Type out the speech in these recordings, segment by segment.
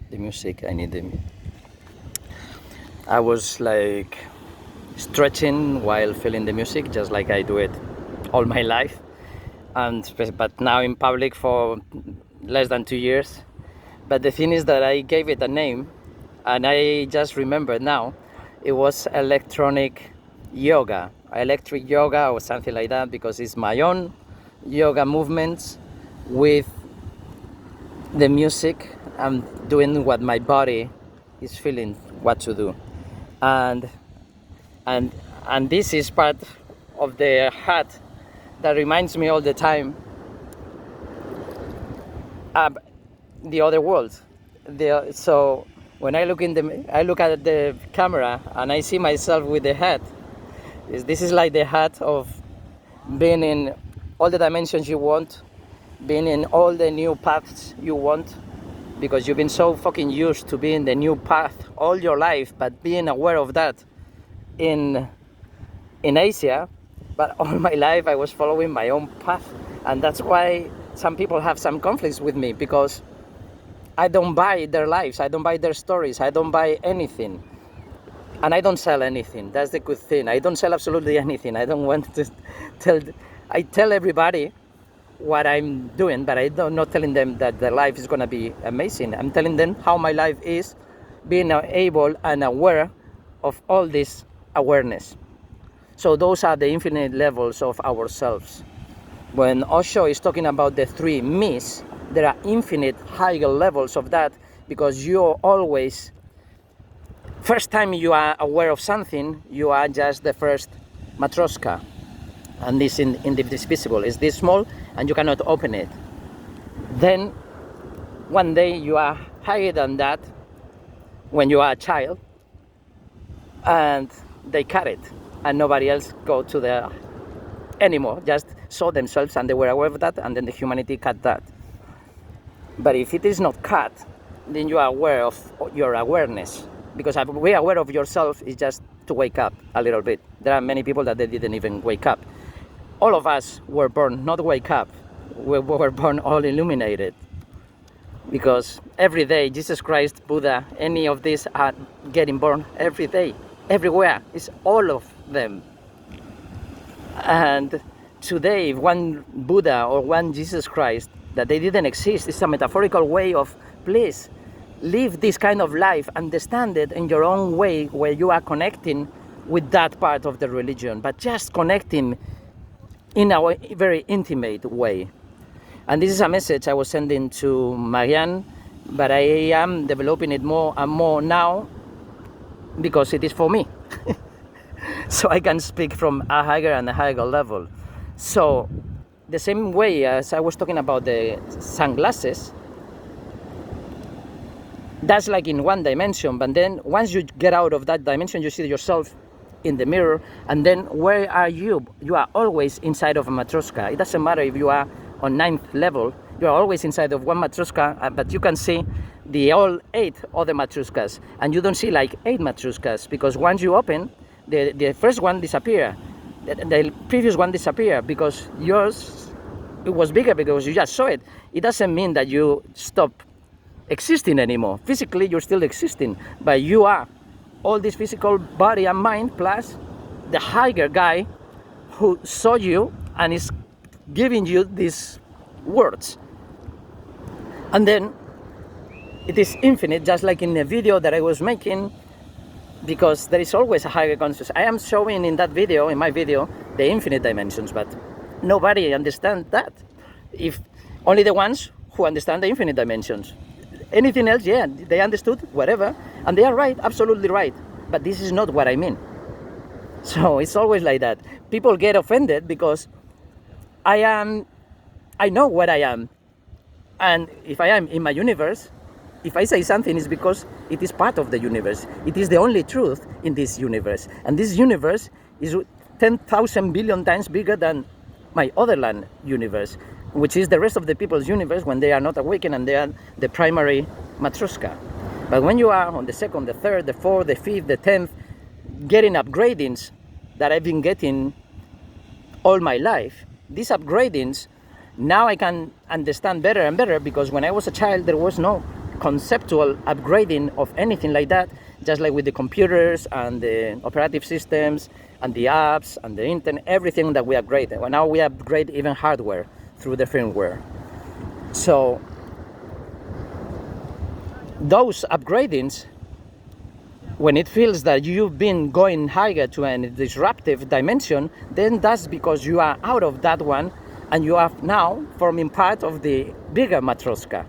the music. I need them. I was like stretching while feeling the music, just like I do it all my life. But now in public for less than 2 years. But the thing is that I gave it a name, and I just remembered now, it was electric yoga or something like that, because it's my own yoga movements with the music. I'm doing what my body is feeling what to do, and and this is part of the hat that reminds me all the time of the other world. So when I look at the camera and I see myself with the hat, this is like the hat of being in all the dimensions you want, being in all the new paths you want, because you've been so fucking used to being the new path all your life, but being aware of that in Asia. But all my life I was following my own path, and that's why some people have some conflicts with me, because I don't buy their lives, I don't buy their stories, I don't buy anything. And I don't sell anything. That's the good thing. I don't sell absolutely anything. I don't want to I tell everybody what I'm doing, but I'm not telling them that their life is going to be amazing. I'm telling them how my life is, being able and aware of all this awareness. So those are the infinite levels of ourselves. When Osho is talking about the three me's, there are infinite higher levels of that, because you're always, first time you are aware of something, you are just the first matrioshka, and this indivisible is this small and you cannot open it. Then one day you are higher than that when you are a child, and they cut it and nobody else go to the anymore, just saw themselves and they were aware of that, and then the humanity cut that. But if it is not cut, then you are aware of your awareness, because being aware of yourself is just to wake up a little bit. There are many people that they didn't even wake up. All of us were born not wake up, we were born all illuminated, because every day Jesus Christ, Buddha, any of these are getting born every day, everywhere. It's all of them. And today, one Buddha or one Jesus Christ that they didn't exist, it's a metaphorical way of, please live this kind of life, understand it in your own way, where you are connecting with that part of the religion, but just connecting in a very intimate way. And this is a message I was sending to Marianne, but I am developing it more and more now, because it is for me. So I can speak from a higher and a higher level. So the same way as I was talking about the sunglasses, that's like in one dimension, but then once you get out of that dimension, you see yourself in the mirror, and then where are you? You are always inside of a matrioshka. It doesn't matter if you are on 9th level, you are always inside of one matrioshka, but you can see the all 8 other matrioshkas, and you don't see like 8 matrioshkas, because once you open, the first one disappear, the previous one disappear, because yours, it was bigger because you just saw it. It doesn't mean that you stop existing anymore. Physically you're still existing, but you are all this physical body and mind, plus the higher guy who saw you and is giving you these words. And then it is infinite, just like in the video that I was making, because there is always a higher consciousness. I am showing in that video, in my video, the infinite dimensions, but nobody understands that. If only the ones who understand the infinite dimensions. Anything else, yeah, they understood, whatever, and they are right, absolutely right. But this is not what I mean. So it's always like that. People get offended because I know what I am. And if I am in my universe, if I say something, it's because it is part of the universe. It is the only truth in this universe. And this universe is 10,000 billion times bigger than my otherland universe, which is the rest of the people's universe when they are not awakened and they are the primary matrioshka. But when you are on the second, the third, the fourth, the fifth, the 10th, getting upgradings that I've been getting all my life, these upgradings, now I can understand better and better, because when I was a child, there was no conceptual upgrading of anything like that, just like with the computers and the operative systems and the apps and the internet, everything that we upgrade. Well, now we upgrade even hardware through the firmware. So those upgradings, when it feels that you've been going higher to a disruptive dimension, then that's because you are out of that one and you are now forming part of the bigger matrioshka.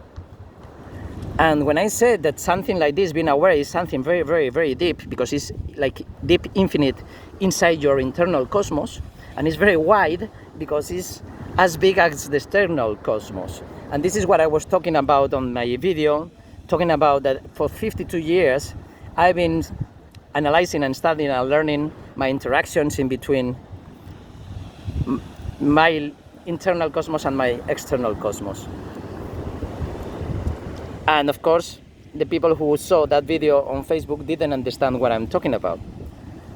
And when I said that something like this, being aware, is something very, very, very deep, because it's like deep infinite inside your internal cosmos, and it's very wide because it's as big as the external cosmos. And this is what I was talking about on my video, talking about that for 52 years, I've been analyzing and studying and learning my interactions in between my internal cosmos and my external cosmos. And of course, the people who saw that video on Facebook didn't understand what I'm talking about.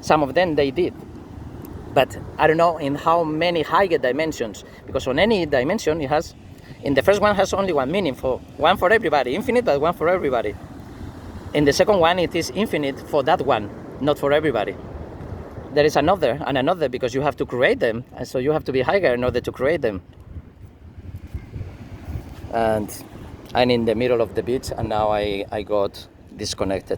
Some of them, they did. But I don't know in how many higher dimensions, because on any dimension it has, in the first one has only one meaning, one for everybody, infinite, but one for everybody. In the second one, it is infinite for that one, not for everybody. There is another and another, because you have to create them, and so you have to be higher in order to create them. And I'm in the middle of the beach, and now I got disconnected.